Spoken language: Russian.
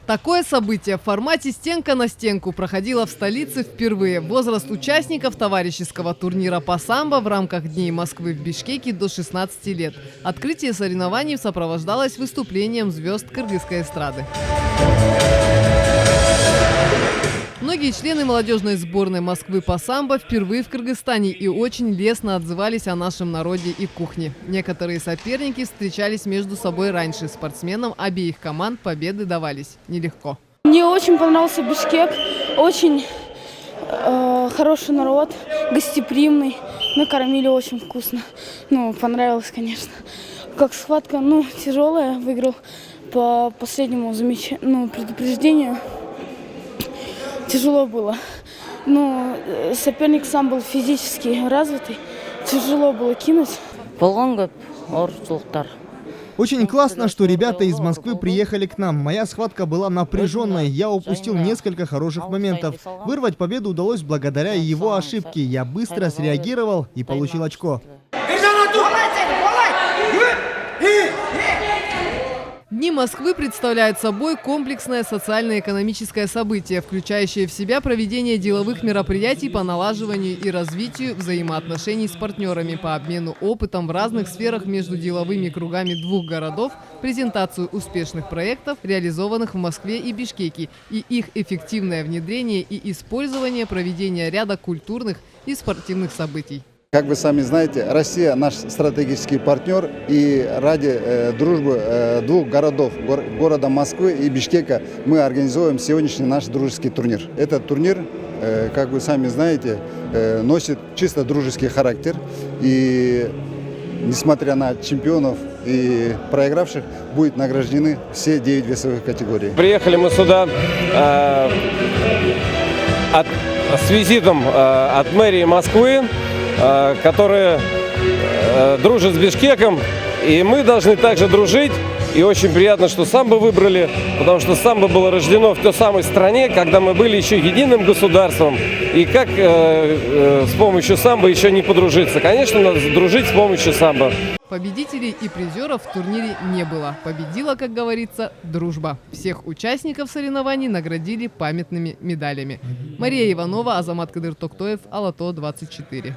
Такое событие в формате «Стенка на стенку» проходило в столице впервые. Возраст участников товарищеского турнира по самбо в рамках Дней Москвы в Бишкеке до 16 лет. Открытие соревнований сопровождалось выступлением звезд кыргызской эстрады. Многие члены молодежной сборной Москвы по самбо впервые в Кыргызстане и очень лестно отзывались о нашем народе и кухне. Некоторые соперники встречались между собой раньше. Спортсменам обеих команд победы давались нелегко. Мне очень понравился Бишкек. Очень хороший народ, гостеприимный. Мы кормили очень вкусно. Понравилось, конечно. Как схватка, тяжелая. Выиграл по последнему предупреждению. Тяжело было. Соперник сам был физически развитый. Тяжело было кинуть. Очень классно, что ребята из Москвы приехали к нам. Моя схватка была напряженной. Я упустил несколько хороших моментов. Вырвать победу удалось благодаря его ошибке. Я быстро среагировал и получил очко. Дни Москвы представляют собой комплексное социально-экономическое событие, включающее в себя проведение деловых мероприятий по налаживанию и развитию взаимоотношений с партнерами по обмену опытом в разных сферах между деловыми кругами двух городов, презентацию успешных проектов, реализованных в Москве и Бишкеке, и их эффективное внедрение и использование проведения ряда культурных и спортивных событий. Как вы сами знаете, Россия наш стратегический партнер, и ради дружбы двух городов, города Москвы и Бишкека, мы организуем сегодняшний наш дружеский турнир. Этот турнир, как вы сами знаете, носит чисто дружеский характер, и несмотря на чемпионов и проигравших, будут награждены все 9 весовых категорий. Приехали мы сюда с визитом от мэрии Москвы, которые дружат с Бишкеком, и мы должны также дружить. И очень приятно, что самбо выбрали, потому что самбо было рождено в той самой стране, когда мы были еще единым государством. И как с помощью самбо еще не подружиться? Конечно, надо дружить с помощью самбо. Победителей и призеров в турнире не было. Победила, как говорится, дружба. Всех участников соревнований наградили памятными медалями. Мария Иванова, Азамат Кадыр Токтоев, Алато 24.